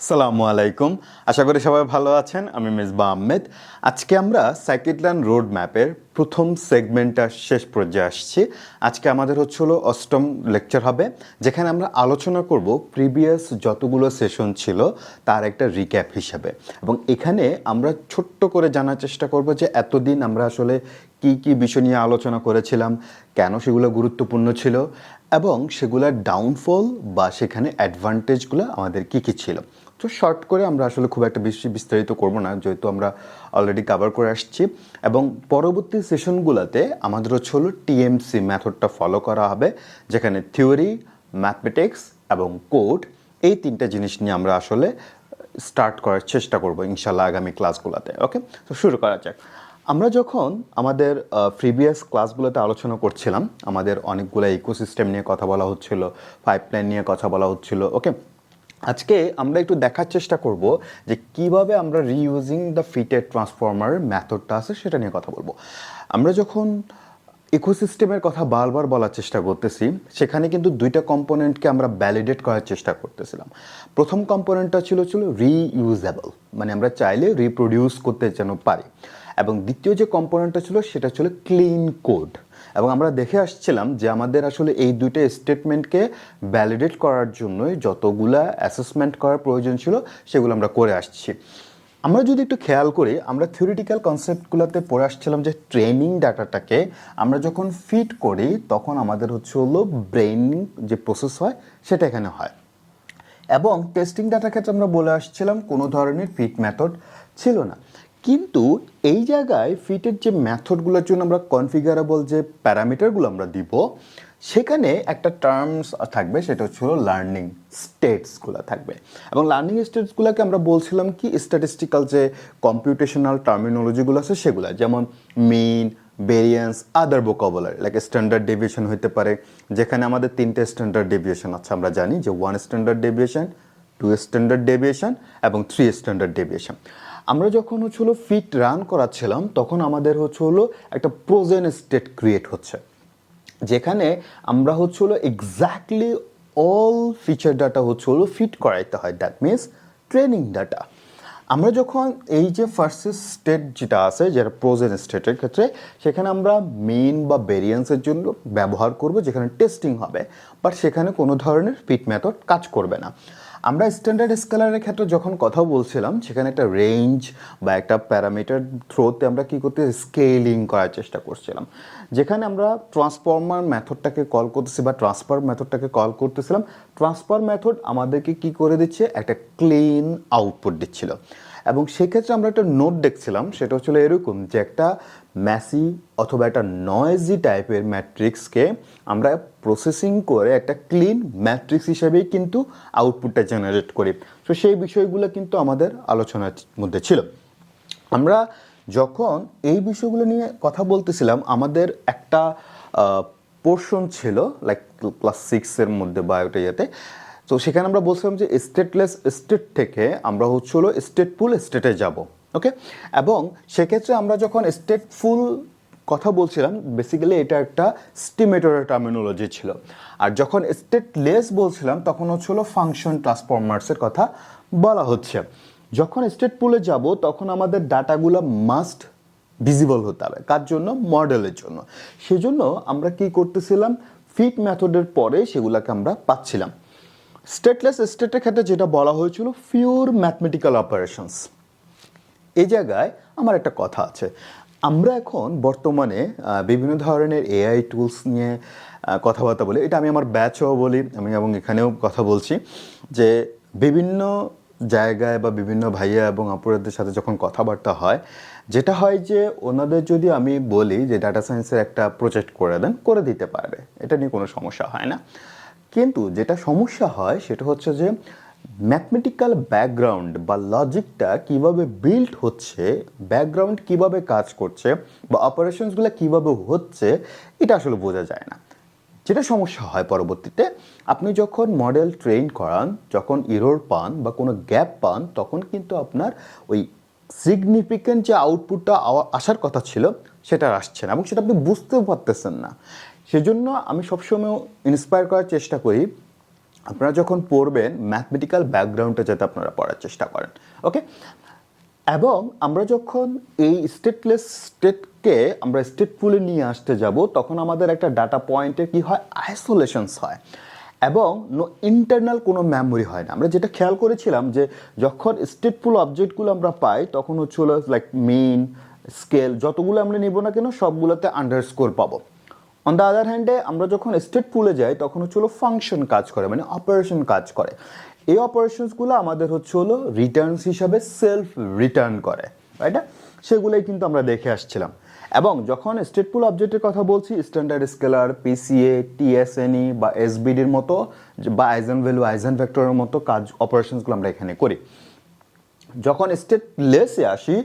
আসসালামু আলাইকুম। আশা করি সবাই ভালো আছেন। আমি মেজবা আহমেদ। আজকে আমরা সাইকিটল্যান্ড রোড ম্যাপের প্রথম সেগমেন্টটা শেষ পর্যায়ে আসছি। আজকে আমাদের হলো অষ্টম লেকচার হবে, যেখানে আমরা আলোচনা করব প্রিভিয়াস যতগুলো সেশন ছিল তার একটা রিক্যাপ হিসাবে। এবং এখানে আমরা ছোট্ট করে জানার চেষ্টা করব যে এতদিন আমরা আসলে কি কি বিষয় নিয়ে আলোচনা করেছিলাম, কেন সেগুলো গুরুত্বপূর্ণ ছিল, এবং সেগুলোর ডাউনফল বা সেখানে অ্যাডভান্টেজগুলো আমাদের কি কি ছিল। তো শর্ট করে আমরা আসলে খুব একটা বেশি বিস্তারিত করব না, যেহেতু আমরা অলরেডি কভার করে আসছি। এবং পরবর্তী সেশনগুলোতে আমাদের হলো টিএমসি মেথডটা ফলো করা হবে, যেখানে থিওরি, ম্যাথমেটিক্স এবং কোড, এই তিনটা জিনিস নিয়ে আমরা আসলে স্টার্ট করার চেষ্টা করব ইনশাল্লাহ আগামী ক্লাসগুলোতে। ওকে, তো শুরু করা যাক। আমরা যখন আমাদের প্রিভিয়াস ক্লাসগুলোতে আলোচনা করছিলাম, আমাদের অনেকগুলো ইকোসিস্টেম নিয়ে কথা বলা হচ্ছিল, পাইপলাইন নিয়ে কথা বলা হচ্ছিল। ওকে, আজকে আমরা একটু দেখার চেষ্টা করব যে কিভাবে আমরা রিইউজিং দ্য ফিটেড ট্রান্সফর্মার মেথডটা আছে সেটা নিয়ে কথা বলবো। আমরা যখন ইকোসিস্টেমের কথা বারবার বলার চেষ্টা করতেছি, সেখানে কিন্তু দুইটা কম্পোনেন্টকে আমরা ভ্যালিডেট করার চেষ্টা করতেছিলাম। প্রথম কম্পোনেন্টটা ছিল রিইউজেবল, মানে আমরা চাইলে রিপ্রোডিউস করতে যেন পারি। এবং দ্বিতীয় যে কম্পোনেন্টটা ছিল সেটা ছিল ক্লিন কোড। এবং আমরা দেখে আসছিলাম যে আমাদের আসলে এই দুইটা স্টেটমেন্টকে ভ্যালিডেট করার জন্যই যতগুলা অ্যাসেসমেন্ট করার প্রয়োজন ছিল সেগুলো আমরা করে আসছি। আমরা যদি একটু খেয়াল করি, আমরা থিওরিটিক্যাল কনসেপ্টগুলোতে পড়ে আসছিলাম যে ট্রেনিং ডাটাটাকে আমরা যখন ফিট করি তখন আমাদের হলো ব্রেইন যে প্রসেস হয় সেটা এখানে হয়। এবং টেস্টিং ডাটার ক্ষেত্রে আমরা বলে আসছিলাম কোনো ধরনের ফিট মেথড ছিল না। কিন্তু এই জায়গায় ফিটের যে মেথডগুলোর জন্য আমরা কনফিগারেবল যে প্যারামিটারগুলো আমরা দিব, সেখানে একটা টার্মস থাকবে, সেটা হলো লার্নিং স্টেটসগুলো থাকবে। এবং লার্নিং স্টেটসগুলোকে আমরা বলছিলাম কি স্ট্যাটিস্টিক্যাল যে কম্পিউটেশনাল টার্মিনোলজিগুলো আছে সেগুলো, যেমন মিন, ভেরিয়েন্স, আদার ভোকাবুলারি লাইক স্ট্যান্ডার্ড ডেভিয়েশন হতে পারে, যেখানে আমাদের তিনটে স্ট্যান্ডার্ড ডেভিয়েশন আছে। আমরা জানি যে 1 স্ট্যান্ডার্ড ডেভিয়েশন, 2 স্ট্যান্ডার্ড ডেভিয়েশন এবং 3 স্ট্যান্ডার্ড ডেভিয়েশন। আমরা যখন হলো ফিট রান করাচ্ছিলাম তখন আমাদের হলো একটা প্রোজেন স্টেট ক্রিয়েট হচ্ছে, যেখানে আমরা হলো এক্স্যাক্টলি অল ফিচার ডাটা হলো ফিট করাইতে হয়, দ্যাট মিনস ট্রেনিং ডাটা। আমরা যখন এই যে ফার্স্ট স্টেট যেটা আছে, যেটা প্রোজেন স্টেটের ক্ষেত্রে, সেখানে আমরা মেইন বা ভেরিয়েন্সের জন্য ব্যবহার করব, যেখানে টেস্টিং হবে, বাট সেখানে কোনো ধরনের ফিট মেথড কাজ করবে না। আমরা স্ট্যান্ডার্ড স্কেলারের ক্ষেত্রে যখন কথা বলছিলাম, সেখানে একটা রেঞ্জ বা একটা প্যারামিটার থ্রোতে আমরা কী করতে স্কেলিং করার চেষ্টা করছিলাম, যেখানে আমরা ট্রান্সফর্মার মেথডটাকে কল করতেছি বা ট্রান্সফার মেথডটাকে কল করতেছিলাম। ট্রান্সফার মেথড আমাদেরকে কি করে দিচ্ছে, একটা ক্লিন আউটপুট দিচ্ছিল। এবং সেক্ষেত্রে আমরা একটা নোট দেখছিলাম, সেটা হচ্ছিল এরকম যে একটা ম্যাসি অথবা একটা নয়েজি টাইপের ম্যাট্রিক্সকে আমরা প্রসেসিং করে একটা ক্লিন ম্যাট্রিক্স হিসেবেই কিন্তু আউটপুটটা জেনারেট করি। তো সেই বিষয়গুলো কিন্তু আমাদের আলোচনার মধ্যে ছিল। আমরা যখন এই বিষয়গুলো নিয়ে কথা বলতেছিলাম, আমাদের একটা পোর্শন ছিল লাইক ক্লাস 6-এর মধ্যে বা ওটা ইয়েতে। তো সেখানে আমরা বলছিলাম যে স্টেটলেস স্টেট থেকে আমরা হলো স্টেটফুল স্টেটে যাব। ওকে, এবং সেক্ষেত্রে আমরা যখন স্টেটফুল কথা বলছিলাম, বেসিক্যালি এটা একটা স্টিমেটরের টার্মিনোলজি ছিল। আর যখন স্টেটলেস বলছিলাম তখন হলো ফাংশন ট্রান্সফরমার্সের কথা বলা হচ্ছে। যখন স্টেট পুলে যাব তখন আমাদের ডাটাগুলো মাস্ট ভিজিবল হতে হবে, কার জন্য, মডেলের জন্য। সেজন্য আমরা কি করতেছিলাম, ফিট মেথডের পরে সেগুলোকে আমরা পাচ্ছিলাম। স্টেটলেস স্টেটের ক্ষেত্রে যেটা বলা হয়েছিল পিওর ম্যাথমেটিক্যাল অপারেশনস। এই জায়গায় আমার একটা কথা আছে, আমরা এখন বর্তমানে বিভিন্ন ধরনের এআই টুলস নিয়ে কথাবার্তা বলি। এটা আমি আমার ব্যাচও বলি, আমি এবং এখানেও কথা বলছি যে বিভিন্ন জায়গায় বা বিভিন্ন ভাইয়া এবং আপুরাদের সাথে যখন কথাবার্তা হয়, যেটা হয় যে ওনাদের যদি আমি বলি যে ডাটা সায়েন্সের একটা প্রজেক্ট করে দেন, করে দিতে পারবে, এটা নিয়ে কোনো সমস্যা হয় না। কিন্তু যেটা সমস্যা হয় সেটা হচ্ছে যে ম্যাথমেটিক্যাল ব্যাকগ্রাউন্ড বা লজিকটা কিভাবে বিল্ড হচ্ছে, ব্যাকগ্রাউন্ড কিভাবে কাজ করছে বা অপারেশনসগুলো কিভাবে হচ্ছে, এটা আসলে বোঝা যায় না। যেটা সমস্যা হয় পরবর্তীতে, আপনি যখন মডেল ট্রেন করান, যখন ইরর পান বা কোনো গ্যাপ পান, তখন কিন্তু আপনার ওই সিগনিফিক্যান্ট যে আউটপুটটা আসার কথা ছিল সেটা আসছে না, এবং সেটা আপনি বুঝতেও পারতেছেন না। সেজন্য আমি সবসময় ইন্সপায়ার করার চেষ্টা করি আপনারা যখন পড়বেন ম্যাথমেটিক্যাল ব্যাকগ্রাউন্ডে যাতে আপনারা পড়ার চেষ্টা করেন, ওকে। এবং আমরা যখন এই স্টেটলেস স্টেটকে আমরা স্টেট পুলে নিয়ে আসতে যাব, তখন আমাদের একটা ডাটা পয়েন্টের কি হয়, আইসোলেশনস হয় এবং ইন্টারনাল কোনো মেমোরি হয় না। আমরা যেটা খেয়াল করেছিলাম যে যখন স্টেট পুল অবজেক্টগুলো আমরা পাই তখন হচ্ছে হলো লাইক মিন, স্কেল, যতগুলো আমরা নেব না কেন সবগুলোতে আন্ডারস্কোর পাবো। অন দ্য আদার হ্যান্ডে আমরা যখন স্টেট পুলে যাই তখন হচ্ছে হলো ফাংশন কাজ করে, মানে অপারেশন কাজ করে। এই অপারেশনসগুলো আমাদের হচ্ছে হলো রিটার্নস হিসাবে সেলফ রিটার্ন করে, রাইট না? সেগুলোই কিন্তু আমরা দেখে আসছিলাম। এবং যখন স্টেট পুল অবজেক্টের কথা বলছি, স্ট্যান্ডার্ড স্কেলার, পিসিএ, টিএসএনই বা এসবিডির মতো বা আইজেন ভ্যালু, আইজেন ভেক্টরের মতো কাজ অপারেশনসগুলো আমরা এখানে করি। যখন স্টেটলেসে আসি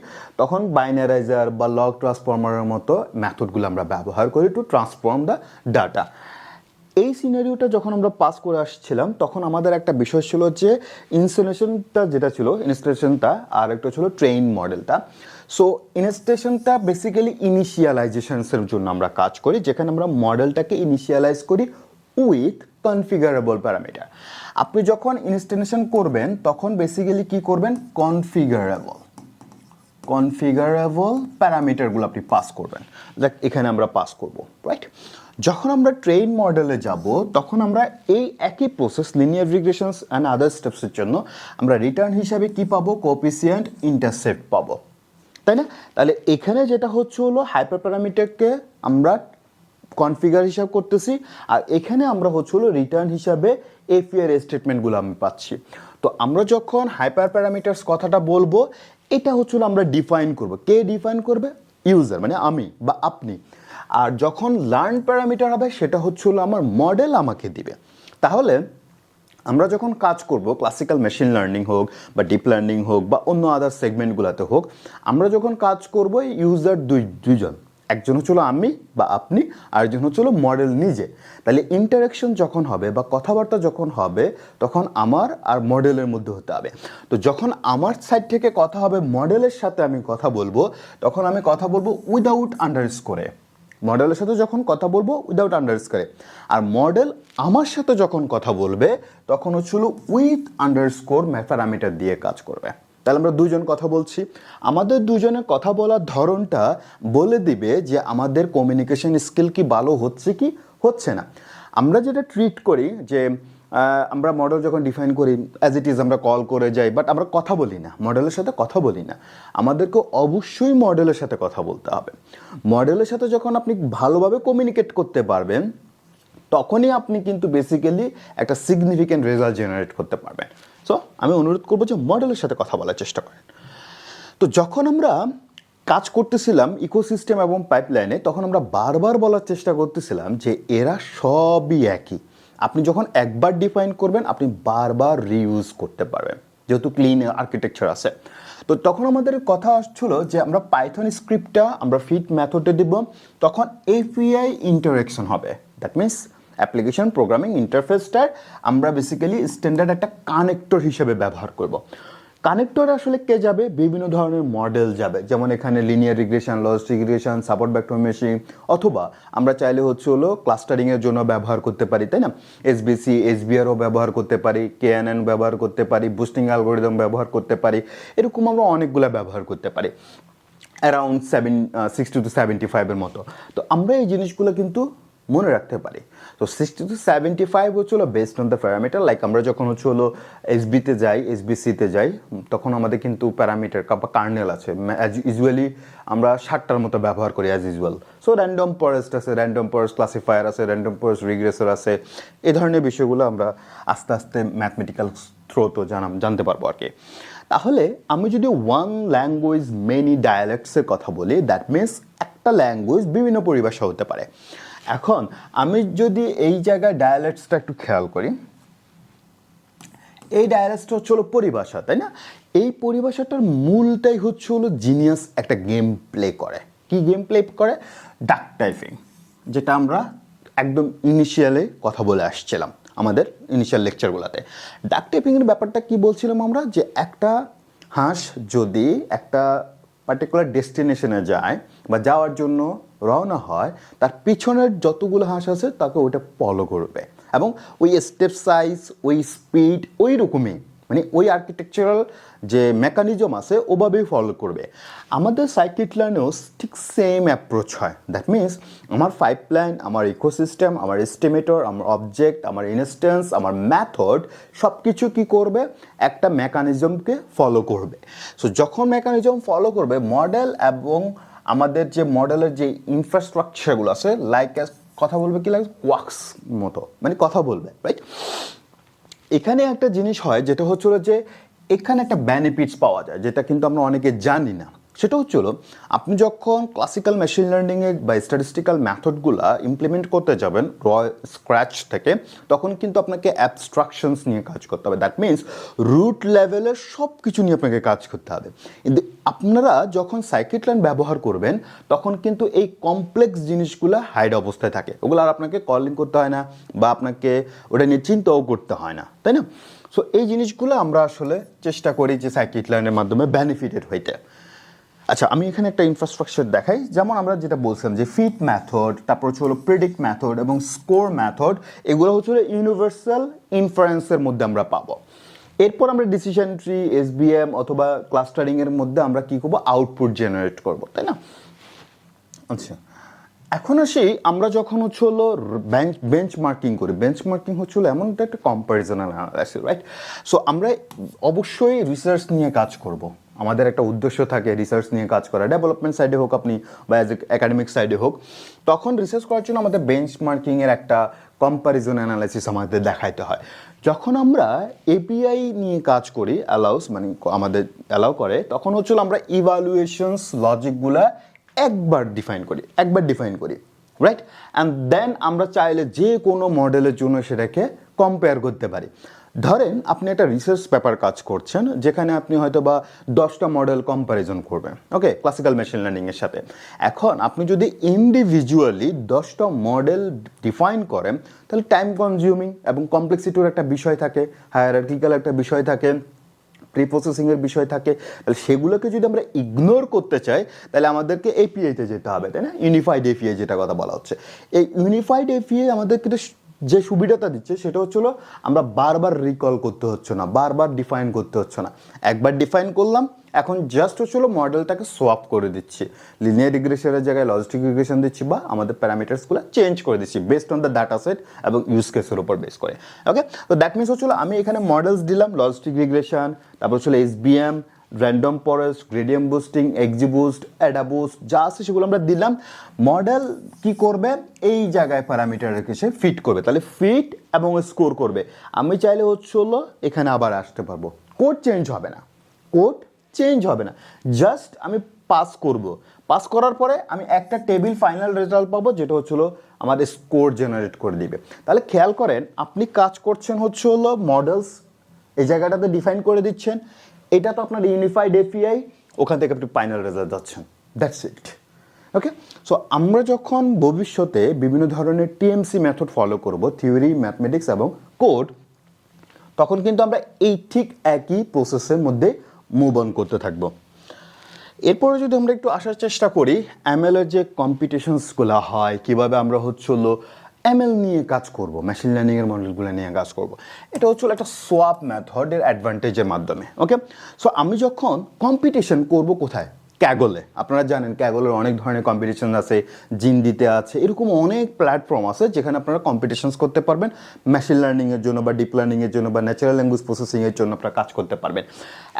তখন বাইনারাইজার বা লগ ট্রান্সফর্মারের মতো মেথডগুলো আমরা ব্যবহার করি টু ট্রান্সফর্ম দ্য ডাটা। এই সিনারিওটা যখন আমরা পাস করে আসছিলাম তখন আমাদের একটা বিষয় ছিল যে ইনস্টলেশনটা যেটা ছিল, ইনস্টলেশনটা আর একটা ছিল ট্রেইন মডেলটা। সো ইনস্টলেশনটা বেসিক্যালি ইনিশিয়ালাইজেশনসের জন্য আমরা কাজ করি, যেখানে আমরা মডেলটাকে ইনিশিয়ালাইজ করি উইথ কনফিগারেবল প্যারামিটার। আপনি যখন ইনস্টলেশন করবেন তখন বেসিক্যালি কি করবেন, কনফিগারেবল প্যারামিটারগুলো আপনি পাস করবেন, যাক এখানে আমরা পাস করব, রাইট? যখন আমরা ট্রেইন মডেলে যাব তখন আমরা এই একই প্রসেস লিনিয়ার রিগ্রেশনস অ্যান্ড আদার স্টেপসের জন্য আমরা রিটার্ন হিসাবে কি পাবো, কোএফিসিয়েন্ট ইন্টারসেপ্ট পাবো, তাই না? তাহলে এখানে যেটা হচ্ছে হলো হাইপার প্যারামিটারকে আমরা কনফিগার হিসাব করতেছি, আর এখানে আমরা হচ্ছে হলো রিটার্ন হিসাবে এফিআর স্টেটমেন্টগুলো আমি পাচ্ছি। তো আমরা যখন হাইপার প্যারামিটার্স কথাটা বলবো, এটা হচ্ছে হলো আমরা ডিফাইন করব। কে ডিফাইন করবে? ইউজার, মানে আমি বা আপনি। আর যখন লার্ন প্যারামিটার হবে সেটা হচ্ছে হলো আমার মডেল আমাকে দিবে। তাহলে আমরা যখন কাজ করব, ক্লাসিক্যাল মেশিন লার্নিং হোক বা ডিপ লার্নিং হোক বা অন্য আদার সেগমেন্টগুলোতে হোক, আমরা যখন কাজ করব ইউজার দুইজন, একজন হচ্ছিল আমি বা আপনি, আরেকজন হচ্ছিল মডেল নিজে। তাহলে ইন্টারাকশন যখন হবে বা কথাবার্তা যখন হবে তখন আমার আর মডেলের মধ্যে হতে হবে। তো যখন আমার সাইড থেকে কথা হবে মডেলের সাথে আমি কথা বলবো, তখন আমি কথা বলবো উইদাউট আন্ডারস্কোরে। মডেলের সাথে যখন কথা বলবো উইদাউট আন্ডারস্কোরে, আর মডেল আমার সাথে যখন কথা বলবে তখন হচ্ছিল উইথ আন্ডারস্কোর প্যারামিটার দিয়ে কাজ করবে। তাহলে আমরা দুজন কথা বলছি, আমাদের দুজনের কথা বলার ধরনটা বলে দিবে যে আমাদের কমিউনিকেশন স্কিল কি ভালো হচ্ছে কি হচ্ছে না। আমরা যেটা ট্রিট করি যে আমরা মডেল যখন ডিফাইন করি অ্যাজ ইট ইজ আমরা কল করে যাই, বাট আমরা কথা বলি না, মডেলের সাথে কথা বলি না। আমাদেরকে অবশ্যই মডেলের সাথে কথা বলতে হবে। মডেলের সাথে যখন আপনি ভালোভাবে কমিউনিকেট করতে পারবেন তখনই আপনি কিন্তু বেসিক্যালি একটা সিগনিফিক্যান্ট রেজাল্ট জেনারেট করতে পারবেন। সো আমি অনুরোধ করবো যে মডেলের সাথে কথা বলার চেষ্টা করেন। তো যখন আমরা কাজ করতেছিলাম ইকোসিস্টেম এবং পাইপলাইনে, তখন আমরা বারবার বলার চেষ্টা করতেছিলাম যে এরা সবই একই। আপনি যখন একবার ডিফাইন করবেন আপনি বারবার রিইউজ করতে পারবেন, যেহেতু ক্লিন আর্কিটেকচার আছে। তো তখন আমাদের কথা আসছিল যে আমরা পাইথন স্ক্রিপ্টটা আমরা ফিট মেথডে দিব, তখন এপিআই ইন্টারেকশন হবে। দ্যাট মিনস অ্যাপ্লিকেশন প্রোগ্রামিং ইন্টারফেসটার আমরা বেসিক্যালি স্ট্যান্ডার্ড একটা কানেক্টর হিসেবে ব্যবহার করব। কানেক্টর আসলে কে যাবে, বিভিন্ন ধরনের মডেল যাবে, যেমন এখানে linear regression, logistic regression, support vector machine, অথবা আমরা চাইলে হচ্ছে হলো ক্লাস্টারিংয়ের জন্য ব্যবহার করতে পারি, তাই না? এসবিসি, এসবিআরও ব্যবহার করতে পারি, কেএনএন ব্যবহার করতে পারি, বুস্টিং অ্যালগোরিদম ব্যবহার করতে পারি, এরকম আমরা অনেকগুলো ব্যবহার করতে পারি, অ্যারাউন্ড 60 to 75-এর মতো। তো আমরা এই জিনিসগুলো কিন্তু মনে রাখতে পারি। তো 60 to 75 হচ্ছে হলো based on the parameter. Like আমরা যখন হচ্ছে হলো এসবিতে যাই, এসবিসিতে যাই, তখন আমাদের কিন্তু প্যারামিটার বা কার্নেল আছে, অ্যাজ ইউজুয়ালি আমরা 60টার মতো ব্যবহার করি as usual. So random forest আছে, র্যান্ডম ফরেস্ট ক্লাসিফায়ার আছে, র্যান্ডম ফরেস্ট রিগ্রেসর আছে, এই ধরনের বিষয়গুলো আমরা আস্তে আস্তে ম্যাথমেটিক্যাল থ্রোতে জানতে পারবো আর কি। তাহলে আমি যদি ওয়ান ল্যাঙ্গুয়েজ মেনি ডায়ালেক্টসের কথা বলি, দ্যাট মিনস একটা ল্যাঙ্গুয়েজ বিভিন্ন পরিভাষা হতে পারে। এখন আমি যদি এই জায়গায় ডায়ালেক্টসটা একটু খেয়াল করি, এই ডায়ালেক্টসটা হচ্ছে হলো পরিভাষা, তাই না? এই পরিভাষাটার মূলটাই হচ্ছে হলো জিনিয়াস একটা গেম প্লে করে। কি গেম প্লে করে? ডাক টাইপিং, যেটা আমরা একদম ইনিশিয়ালে কথা বলে আসছিলাম আমাদের ইনিশিয়াল লেকচারগুলোতে। ডাক টাইপিংয়ের ব্যাপারটা কি বলছিলাম আমরা, যে একটা হাঁস যদি একটা পার্টিকুলার ডেস্টিনেশনে যায় বা যাওয়ার জন্য রওনা হয়, তার পিছনের যতগুলো হাঁস আছে তাকে ওটা ফলো করবে এবং ওই স্টেপ সাইজ, ওই স্পিড ওই রকমই, মানে ওই আর্কিটেকচারাল যে মেকানিজম আছে ওভাবেই ফলো করবে। আমাদের সাইকিট লার্নেও ঠিক সেম অ্যাপ্রোচ হয়। দ্যাট মিনস আমার পাইপলাইন, আমার ইকোসিস্টেম, আমার এস্টিমেটর, আমার অবজেক্ট, আমার ইনস্ট্যান্স, আমার মেথড সব কিছু কী করবে, একটা মেকানিজমকে ফলো করবে। সো যখন মেকানিজম ফলো করবে, মডেল এবং আমাদের যে মডেলের যে ইনফ্রাস্ট্রাকচারগুলো আছে লাইক কথা বলবে কি, লাইক ওয়াক্স মতো, মানে কথা বলবে, রাইট? এখানে একটা জিনিস হয় যেটা হচ্ছিল যে এখানে একটা বেনিফিটস পাওয়া যায়, যেটা কিন্তু আমরা অনেকে জানি না। সেটা হচ্ছিল আপনি যখন ক্লাসিক্যাল মেশিন লার্নিংয়ের বা স্ট্যাটিস্টিক্যাল মেথডগুলো ইমপ্লিমেন্ট করতে যাবেন স্ক্র্যাচ থেকে, তখন কিন্তু আপনাকে অ্যাবস্ট্রাকশনস নিয়ে কাজ করতে হবে। দ্যাট মিনস রুট লেভেলের সব কিছু নিয়ে আপনাকে কাজ করতে হবে। কিন্তু আপনারা যখন সাইকিট লার্ন ব্যবহার করবেন তখন কিন্তু এই কমপ্লেক্স জিনিসগুলো হাইড অবস্থায় থাকে, ওগুলো আর আপনাকে কলিং করতে হয় না বা আপনাকে ওটা নিয়ে চিন্তাও করতে হয় না, তাই না? সো এই জিনিসগুলো আমরা আসলে চেষ্টা করি যে সাইকিট লার্নের মাধ্যমে বেনিফিটেড হইতে। আচ্ছা, আমি এখানে একটা ইনফ্রাস্ট্রাকচার দেখাই। যেমন আমরা যেটা বলছিলাম যে ফিট মেথড, তারপর হচ্ছে হলো প্রেডিক্ট মেথড এবং স্কোর মেথড, এগুলো হচ্ছে ইউনিভার্সাল ইনফারেন্সের মধ্যে আমরা পাবো। এরপর আমরা ডিসিশন ট্রি, এসবিএম অথবা ক্লাস্টারিংয়ের মধ্যে আমরা কী করবো, আউটপুট জেনারেট করবো, তাই না? আচ্ছা, এখন আসি আমরা যখন হচ্ছে হলো বেঞ্চ মার্কিং করি। বেঞ্চ মার্কিং হচ্ছে হলো এমন একটা কম্প্যারিজন অ্যানালাইসিস, রাইট? সো আমরা অবশ্যই রিসার্চ নিয়ে কাজ করব। আমাদের একটা উদ্দেশ্য থাকে রিসার্চ নিয়ে কাজ করা, ডেভেলপমেন্ট সাইডে হোক আপনি বা অ্যাজ একাডেমিক সাইডে হোক। তখন রিসার্চ করার জন্য আমাদের বেঞ্চ মার্কিংয়ের একটা কম্প্যারিজন অ্যানালাইসিস আমাদের দেখাইতে হয়। যখন আমরা এপিআই নিয়ে কাজ করি, অ্যালাউস মানে আমাদের অ্যালাউ করে, তখন হচ্ছিল আমরা ইভালুয়েশনস লজিকগুলা একবার ডিফাইন করি, রাইট? অ্যান্ড দেন আমরা চাইলে যে কোনো মডেলের জন্য সেটাকে কম্পেয়ার করতে পারি। ধরেন আপনি একটা রিসার্চ পেপার কাজ করছেন যেখানে আপনি হয়তো বা 10টা মডেল কম্প্যারিজন করবেন, ওকে, ক্লাসিক্যাল মেশিন লার্নিংয়ের সাথে। এখন আপনি যদি ইন্ডিভিজুয়ালি 10টা মডেল ডিফাইন করেন তাহলে টাইম কনজিউমিং এবং কমপ্লেক্সিটির একটা বিষয় থাকে, হায়ারার্কিক্যাল একটা বিষয় থাকে, প্রি প্রসেসিংয়ের বিষয় থাকে। তাহলে সেগুলোকে যদি আমরা ইগনোর করতে চাই তাহলে আমাদেরকে এপিআইতে যেতে হবে, তাই না? ইউনিফাইড এপিআই যেটা কথা বলা হচ্ছে, এই ইউনিফাইড এপিআই আমাদের কিন্তু যে সুবিধাটা দিচ্ছে সেটা হচ্ছিল আমরা বারবার রিকল করতে হচ্ছে না, বারবার ডিফাইন করতে হচ্ছে না। একবার ডিফাইন করলাম, এখন জাস্ট হচ্ছিল মডেলটাকে সোয়াপ করে দিচ্ছি, লিনিয়ার রিগ্রেশনের জায়গায় লজিস্টিক রিগ্রেশন দিচ্ছি বা আমাদের প্যারামিটার্সগুলো চেঞ্জ করে দিচ্ছি based on the data set এবং ইউজ কেসের উপর বেস করে। ওকে, তো দ্যাট মিনস হচ্ছিল আমি এখানে মডেলস দিলাম, লজিস্টিক রিগ্রেশন, তারপর হচ্ছিল SBM, random forest, gradient boosting, XGBoost, AdaBoost যা আছে সেগুলো আমরা দিলাম। মডেল কি করবে, এই জায়গায় প্যারামিটার রেখে সে ফিট করবে, তাহলে ফিট এবং স্কোর করবে। আমি চাইলে হচ্ছিল এখানে আবার আসতে পারবো, কোড চেঞ্জ হবে না, জাস্ট আমি পাস করব। পাস করার পরে আমি একটা টেবিল ফাইনাল রেজাল্ট পাবো যেটা হচ্ছিল আমাদের স্কোর জেনারেট করে দিবে। তাহলে খেয়াল করেন আপনি কাজ করছেন হচ্ছে হলো মডেলস, এই জায়গাটাতে ডিফাইন করে দিচ্ছেন, এটা তো আপনার ইউনিফাইড এপিআই, ওখান থেকে আপনি ফাইনাল রেজাল্ট যাচ্ছেন, দ্যাটস ইট। ওকে, সো আমরা যখন ভবিষ্যতে বিভিন্ন ধরনের টিএমসি মেথড ফলো করব, থিওরি, ম্যাথমেটিক্স এবং কোড, তখন কিন্তু আমরা এই ঠিক একই প্রসেসের মধ্যে মুভ অন করতে থাকবো। এরপরে যদি আমরা একটু আসার চেষ্টা করি এমএলের যে কম্পিটিশনসগুলো হয়, কীভাবে আমরা হচ্ছিল এমএল নিয়ে কাজ করব, মেশিন লার্নিংয়ের মডেলগুলো নিয়ে কাজ করব, এটা হচ্ছিল একটা সোয়াপ মেথডের অ্যাডভান্টেজের মাধ্যমে। ওকে, সো আমি যখন কম্পিটিশন করব কোথায়, ক্যাগলে, আপনারা জানেন ক্যাগলের অনেক ধরনের কম্পিটিশন আছে, জিন্দিতে আছে, এরকম অনেক প্ল্যাটফর্ম আছে যেখানে আপনারা কম্পিটিশনস করতে পারবেন মেশিন লার্নিংয়ের জন্য বা ডিপ লার্নিংয়ের জন্য বা ন্যাচারাল ল্যাঙ্গুয়েজ প্রসেসিংয়ের জন্য আপনারা কাজ করতে পারবেন।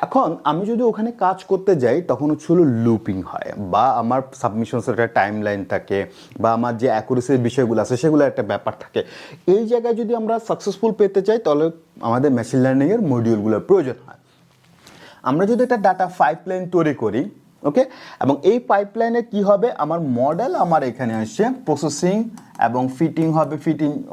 এখন আমি যদি ওখানে কাজ করতে যাই তখন হচ্ছিল লুপিং হয় বা আমার সাবমিশনসের একটা টাইম লাইন থাকে বা আমার যে অ্যাকুরেসির বিষয়গুলো আছে সেগুলো একটা ব্যাপার থাকে। এই জায়গায় যদি আমরা সাকসেসফুল পেতে চাই তাহলে আমাদের মেশিন লার্নিংয়ের মডিউলগুলোর প্রয়োজন হয়। আমরা যদি একটা ডাটা পাইপলাইন তৈরি করি, ওকে, এবং এই পাইপলাইনে কি হবে, আমার মডেল আমার এখানে আসছে, প্রসেসিং এবং ফিটিং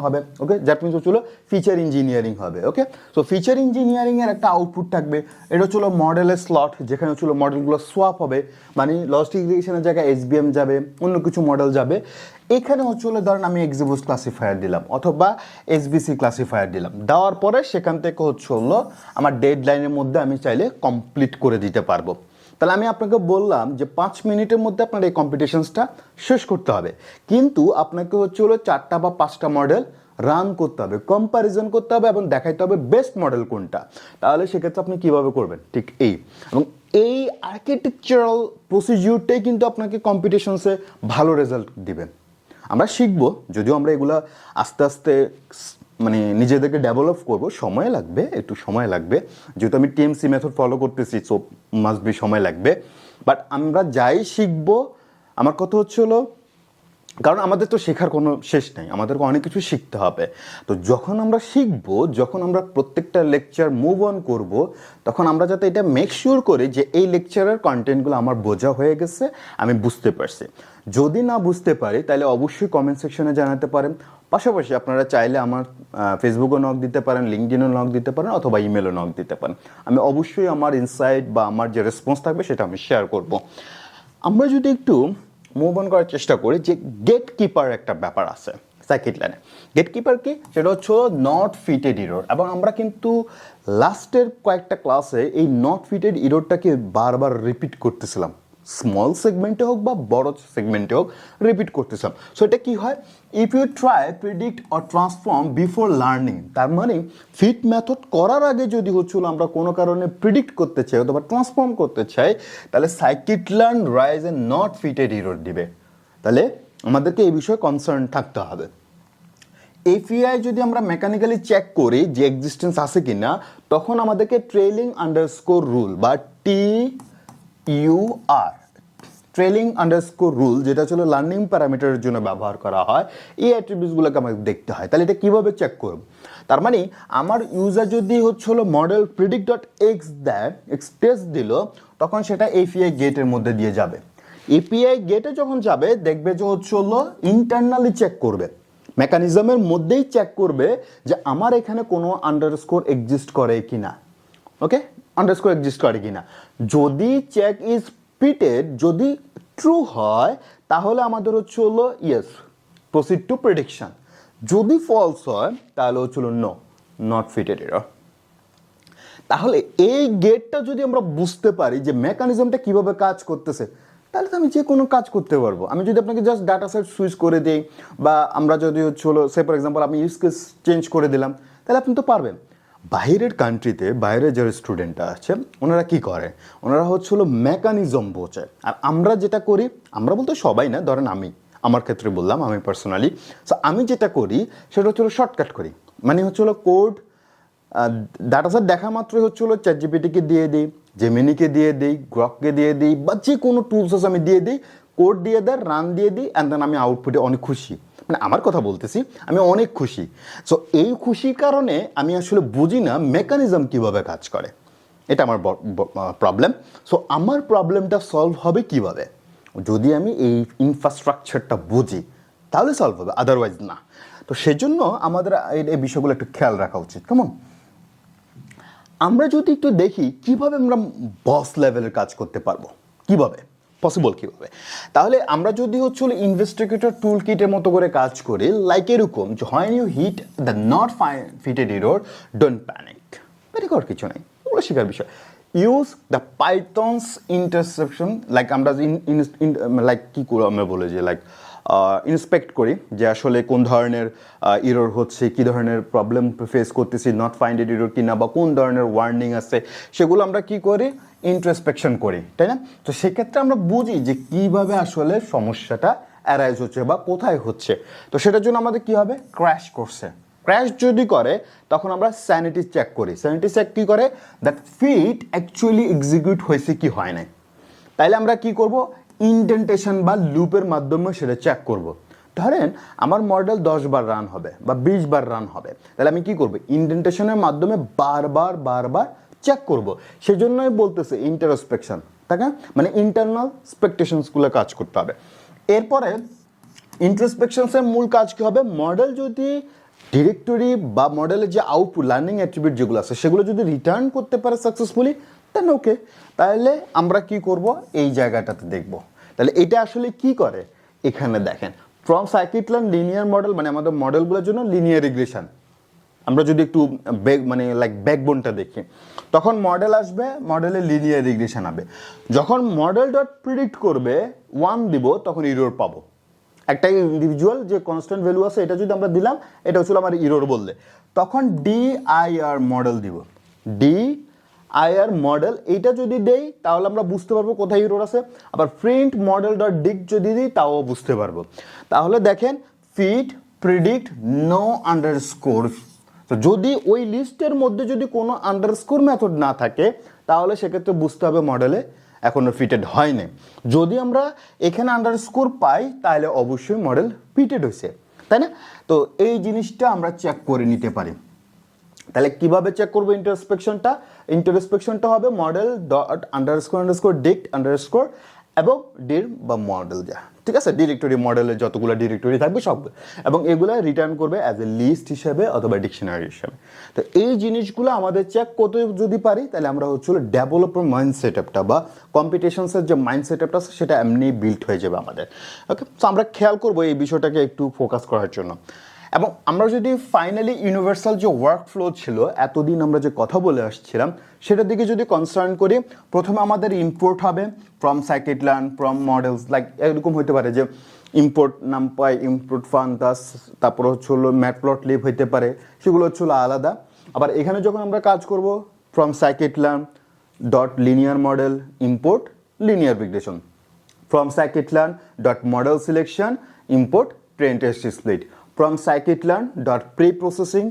হবে, ওকে, দ্যাট মিনস হচ্ছিল ফিচার ইঞ্জিনিয়ারিং হবে। ওকে, সো ফিচার ইঞ্জিনিয়ারিংয়ের একটা আউটপুট থাকবে, এটা হচ্ছিল মডেলের স্লট যেখানে হচ্ছিল মডেলগুলো সোয়াপ হবে, মানে লজিস্টিক রিগ্রেশনের জায়গায় এসবিএম যাবে, অন্য কিছু মডেল যাবে। এখানে হচ্ছিল ধরেন আমি এক্সিবুস্ট ক্লাসিফায়ার দিলাম অথবা এসবিসি ক্লাসিফায়ার দিলাম, দেওয়ার পরে সেখান থেকে হচ্ছিল আমার ডেড লাইনের মধ্যে আমি চাইলে কমপ্লিট করে দিতে পারবো। তাহলে আমি আপনাকে বললাম যে 5 মিনিটের মধ্যে আপনার এই কম্পিটিশনসটা শেষ করতে হবে, কিন্তু আপনাকে হচ্ছে হলো 4টা বা 5টা মডেল রান করতে হবে, কম্প্যারিজন করতে হবে এবং দেখাইতে হবে বেস্ট মডেল কোনটা। তাহলে সেক্ষেত্রে আপনি কিভাবে করবেন, ঠিক এই এবং এই আর্কিটেকচারাল প্রসিডিউরটাই কিন্তু আপনাকে কম্পিটিশনসে ভালো রেজাল্ট দিবেন। আমরা শিখবো, যদিও আমরা এগুলা আস্তে আস্তে মানে নিজেদেরকে ডেভেলপ করব, সময় লাগবে, একটু সময় লাগবে, যেহেতু আমি টিএমসি মেথড ফলো করতেছি, সো মাস্ট বি সময় লাগবে। বাট আমরা যাই শিখবো, আমার কথা হচ্ছে হলো, কারণ আমাদের তো শেখার কোনো শেষ নেই, আমাদেরকে অনেক কিছু শিখতে হবে। তো যখন আমরা শিখবো, যখন আমরা প্রত্যেকটা লেকচার মুভ অন করবো, তখন আমরা যাতে এটা মেক শিওর করি যে এই লেকচারের কন্টেন্টগুলো আমার বোঝা হয়ে গেছে, আমি বুঝতে পারছি। যদি না বুঝতে পারি তাহলে অবশ্যই কমেন্ট সেকশনে জানাতে পারেন। পাশাপাশি আপনারা চাইলে আমার ফেসবুকও নক দিতে পারেন, লিঙ্কডিনও নক দিতে পারেন, অথবা ইমেলও নক দিতে পারেন। আমি অবশ্যই আমার ইনসাইট বা আমার যে রেসপন্স থাকবে সেটা আমি শেয়ার করব। আমরা যদি একটু মুভ অন করার চেষ্টা করি, যে গেট কিপার একটা ব্যাপার আছে সাইকিটলাইনে। গেট কিপার কি, সেটা হচ্ছে নট ফিটেড ইরর, এবং আমরা কিন্তু লাস্টের কয়েকটা ক্লাসে এই নট ফিটেড ইররটাকে বারবার রিপিট করতেছিলাম, স্মল সেগমেন্টে হোক বা বড় সেগমেন্টে হোক রিপিট করতেছিলাম। সো এটা কি হয়, if you try predict or transform before learning, তার মানে ফিট মেথড করার আগে যদি হচ্ছিল আমরা কোনো কারণে প্রিডিক্ট করতে চাই অথবা ট্রান্সফর্ম করতে চাই, তাহলে scikit learn raise a not fitted error দিবে। তাহলে আমাদেরকে এই বিষয়ে কনসার্ন থাকতে হবে। এপিআই যদি আমরা মেকানিক্যালি চেক করি যে এক্সিস্টেন্স আছে কিনা, তখন আমাদেরকে ট্রেলিং আন্ডারস্কোর রুল বা TUR, ট্রেলিং আন্ডারস্কোর রুল, যেটা ছিল লার্নিং প্যারামিটারের জন্য ব্যবহার করা হয়, এই অ্যাট্রিবিউটসগুলোকে আমাকে দেখতে হয়। তাহলে এটা কীভাবে চেক করব, তার মানে আমার ইউজার যদি হচ্ছে হলো মডেল প্রিডিক্ট ডট এক্স দেয়, এক্স টেস্ট দিল, তখন সেটা এপিআই গেটের মধ্যে দিয়ে যাবে। এপিআই গেটে যখন যাবে দেখবে যে হচ্ছে হলো ইন্টারনালি চেক করবে, মেকানিজমের মধ্যেই চেক করবে যে আমার এখানে কোনো আন্ডারস্কোর এক্সিস্ট করে কিনা, ওকে, আন্ডারস্কোর এক্সিস্ট করে কিনা। যদি চেক ইজ ফিটেড, যদি ট্রু হয়, তাহলে আমাদের হচ্ছে হলো ইয়েস, প্রসিড টু প্রেডিকশন। যদি ফলস হয় তাহলে হচ্ছে হলো নো, নট ফিটেড এরর। তাহলে এই গেটটা যদি আমরা বুঝতে পারি যে মেকানিজমটা কিভাবে কাজ করতেছে, তাহলে তো আমি যে কোনো কাজ করতে পারবো। আমি যদি আপনাকে জাস্ট ডাটা সেট সুইচ করে দিই, বা আমরা যদি হচ্ছে হলো সে ফর এক্সাম্পল আমি ইউজ কেস চেঞ্জ করে দিলাম, তাহলে আপনি তো পারবেন। বাইরের কান্ট্রিতে বাইরের যারা স্টুডেন্টরা আছে, ওনারা কি করে, ওনারা হচ্ছে হলো মেকানিজম বোঝে। আর আমরা যেটা করি, আমরা বলতে সবাই না, ধরেন আমি আমার ক্ষেত্রে বললাম, আমি পার্সোনালি, সো আমি যেটা করি সেটা হচ্ছে হলো শর্টকাট করি। মানে হচ্ছে হলো কোড ডাটা সেট দেখা মাত্রই হচ্ছে হলো চ্যাটজিপিটিকে দিয়ে দিই, জেমিনিকে দিয়ে দিই, গ্রককে দিয়ে দিই, বা যে কোনো টুলস আছে আমি দিয়ে দিই, কোড দিয়ে দেয়, রান দিয়ে দিই, অ্যান্ড দেন আমি আউটপুটে অনেক খুশি। মানে আমার কথা বলতেছি, আমি অনেক খুশি। সো এই খুশির কারণে আমি আসলে বুঝি না মেকানিজম কিভাবে কাজ করে, এটা আমার প্রবলেম। সো আমার প্রবলেমটা সলভ হবে কিভাবে, যদি আমি এই ইনফ্রাস্ট্রাকচারটা বুঝি, তাহলে সলভ হবে, আদারওয়াইজ না। তো সেজন্য আমাদের এই বিষয়গুলো একটু খেয়াল রাখা উচিত। কেমন, আমরা যদি একটু দেখি কিভাবে আমরা বস লেভেলের কাজ করতে পারবো, কিভাবে পসিবল, কিভাবে, তাহলে আমরা যদি হচ্ছে ইনভেস্টিগেটর টুল কিটের মতো করে কাজ করি, লাইক এরকম যে when you hit the not fitted error, don't panic, এটা করার কিছু নাই, ওগুলো শেখার বিষয়। Use the Python's interception, like আমরা লাইক কী করে আমরা বলে যে লাইক ইন্সপেক্ট করি যে আসলে কোন ধরনের ইরর হচ্ছে, কী ধরনের প্রবলেম ফেস করতেছি, নট ফাইন্ডেড ইরর কিনা, বা কোন ধরনের ওয়ার্নিং আছে, সেগুলো আমরা কি করি, ইন্ট্রোস্পেকশন করি, তাই না? তো সেক্ষেত্রে আমরা বুঝি যে কীভাবে আসলে সমস্যাটা অ্যারাইজ হচ্ছে বা কোথায় হচ্ছে। তো সেটার জন্য আমাদের কী হবে, ক্র্যাশ করছে, ক্র্যাশ যদি করে তখন আমরা স্যানিটি চেক করি। স্যানিটি চেক কী করে, দ্যাট ফিট অ্যাকচুয়ালি এক্সিকিউট হয়েছে কি হয় নাই। তাইলে আমরা কি করব, ইনডেন্টেশন বা লুপের মাধ্যমে সেটা চেক করব। ধরেন আমার মডেল 10 বার রান হবে বা 20 বার রান হবে, তাহলে আমি কি করব, ইনডেন্টেশনের মাধ্যমে বারবার বারবার চেক করব। সেই জন্যই বলতেছে ইন্টারস্পেকশন, তাই না, মানে ইন্টারনাল স্পেকটেশনসগুলো কাজ করতে হবে। এরপরে ইন্ট্রোস্পেকশনসের মূল কাজ কী হবে, মডেল যদি ডিরেক্টরি বা মডেলের যে আউটপুট লার্নিং অ্যাট্রিবিউট যেগুলো আছে সেগুলো যদি রিটার্ন করতে পারে সাকসেসফুলি, দেন ওকে, তাহলে আমরা কি করব, এই জায়গাটাতে দেখব। তাহলে এটা আসলে কি করে, এখানে দেখেন, ফ্রম সাইকিটলার্ন লিনিয়ার মডেল, মানে আমাদের মডেলগুলোর জন্য লিনিয়ার রিগ্রেশন। আমরা যদি একটু মানে লাইক ব্যাকবোনটা দেখি, তখন মডেল আসবে, মডেলে লিনিয়ার রিগ্রেশন হবে। যখন মডেল ডট প্রিডিক্ট করবে 1 দিব, তখন ইরর পাবো। একটা ইন্ডিভিজুয়াল যে কনস্ট্যান্ট ভ্যালু আছে এটা যদি আমরা দিলাম, এটা হচ্ছিল আমার ইরোর বললে, তখন dir মডেল দিব। dir মডেল এইটা যদি দেই তাহলে আমরা বুঝতে পারবো কোথায় ইরোর আছে। আবার প্রিন্ট মডেল ডট ডিক যদি দিই তাও বুঝতে পারবো। তাহলে দেখেন ফিট প্রিডিক্ট নো আন্ডারস্কোর, তো যদি ওই লিস্টের মধ্যে যদি কোনো আন্ডারস্কোর মেথড না থাকে তাহলে সেক্ষেত্রে বুঝতে হবে মডেলে এখনো ফিটেড হয়নি। যদি আমরা এখানে আন্ডারস্কোর পাই তাহলে অবশ্যই মডেল ফিটেড হয়েছে, তাই না? তো এই জিনিসটা আমরা চেক করে নিতে পারি। তাহলে কিভাবে চেক করবো ইন্টারস্পেকশনটা হবে মডেল ডট আন্ডারস্কোর ডিক্ট আন্ডারস্কোর এবং ডির বা মডেল যা, ঠিক আছে, ডিরেক্টরি মডেলের যতগুলো ডিরেক্টরি থাকবে সবগুলো, এবং এগুলো রিটার্ন করবে অ্যাজ এ লিস্ট হিসেবে অথবা ডিকশনারি হিসেবে। তো এই জিনিসগুলো আমাদের চেক করতে যদি পারি তাহলে আমরা হচ্ছিল ডেভেলপার মাইন্ড সেট আপটা বা কম্পিটিশনসের যে মাইন্ড সেট আপটা আছে সেটা এমনি বিল্ড হয়ে যাবে আমাদের। ওকে, তো আমরা খেয়াল করবো এই বিষয়টাকে একটু ফোকাস করার জন্য। এবং আমরা যদি ফাইনালি ইউনিভার্সাল যে ওয়ার্ক ফ্লো ছিল এতদিন আমরা যে কথা বলে আসছিলাম সেটার দিকে যদি কনসার্ন করি, প্রথমে আমাদের ইম্পোর্ট হবে from scikit-learn from models, like এরকম হতে পারে যে ইম্পোর্ট নামপাই, ইম্পোর্ট ফান্টাস, তারপর হচ্ছিল ম্যাটপ্লটলিব হইতে পারে, সেগুলো হচ্ছিল আলাদা। আবার এখানে যখন আমরা কাজ করব from scikit-learn dot linear model import linear regression, from scikit-learn dot model selection import train test split, from scikit-learn dot pre processing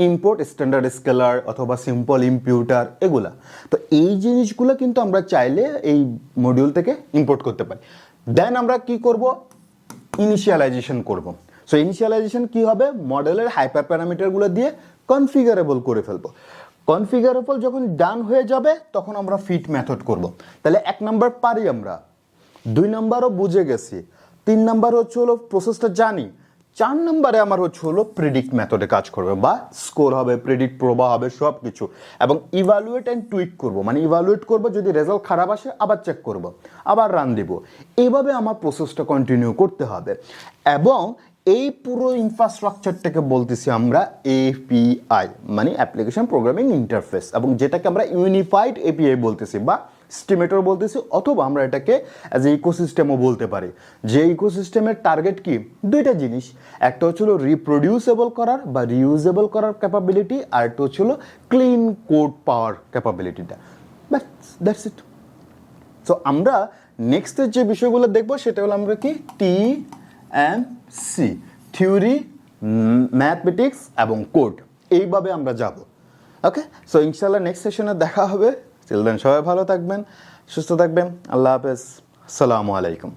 import standard scalar অথবা সিম্পল ইম্পিউটার, এগুলা। তো এই জিনিসগুলো কিন্তু আমরা চাইলে এই মডিউল থেকে ইম্পোর্ট করতে পারি। দেন আমরা কি করব, ইনিশিয়ালাইজেশন করব। সো ইনিশিয়ালাইজেশন কি হবে, মডেলের হাইপার প্যারামিটারগুলো দিয়ে কনফিগারেবল করে ফেলবো। কনফিগারেবল যখন ডান হয়ে যাবে তখন আমরা ফিট মেথড করব। তাহলে 1 নাম্বার পারি আমরা, 2 নাম্বারও বুঝে গেছি, 3 নাম্বার হচ্ছে হলো প্রসেসটা জানি, 4 নম্বরে আমার হচ্ছে হলো প্রেডিক্ট মেথডে কাজ করবে বা স্কোর হবে, প্রেডিক্ট প্রবা হবে সব কিছু, এবং ইভালুয়েট অ্যান্ড টুইক করব, মানে ইভালুয়েট করব, যদি রেজাল্ট খারাপ আসে আবার চেক করব, আবার রান দিব। এইভাবে আমার প্রসেসটা কন্টিনিউ করতে হবে। এবং এই পুরো ইনফ্রাস্ট্রাকচারটাকে বলতেছি আমরা এপিআই, মানে অ্যাপ্লিকেশন প্রোগ্রামিং ইন্টারফেস, এবং যেটাকে আমরা ইউনিফাইড এপিআই বলতেছি বা স্টিমেটর বলতেছি, অথবা আমরা এটাকে অ্যাজ এ ইকোসিস্টেমও বলতে পারি। যে ইকোসিস্টেমের টার্গেট কি, দুইটা জিনিস, একটা হচ্ছিল রিপ্রোডিউসেবল করার বা রিউজেবল করার ক্যাপাবিলিটি, আর একটা হচ্ছিল ক্লিন কোড পাওয়ার ক্যাপাবিলিটিটা। ব্যাস, দ্যাটস ইট। সো আমরা নেক্সটের যে বিষয়গুলো দেখবো সেটা হলো আমরা কি TMC, থিওরি, ম্যাথমেটিক্স এবং কোড, এইভাবে আমরা যাব। ওকে, সো ইনশাআল্লাহ নেক্সট সেশনে দেখা হবে। চিলড্রেন সবাই ভালো থাকবেন, সুস্থ থাকবেন, আল্লাহ হাফেজ, আসসালামু আলাইকুম।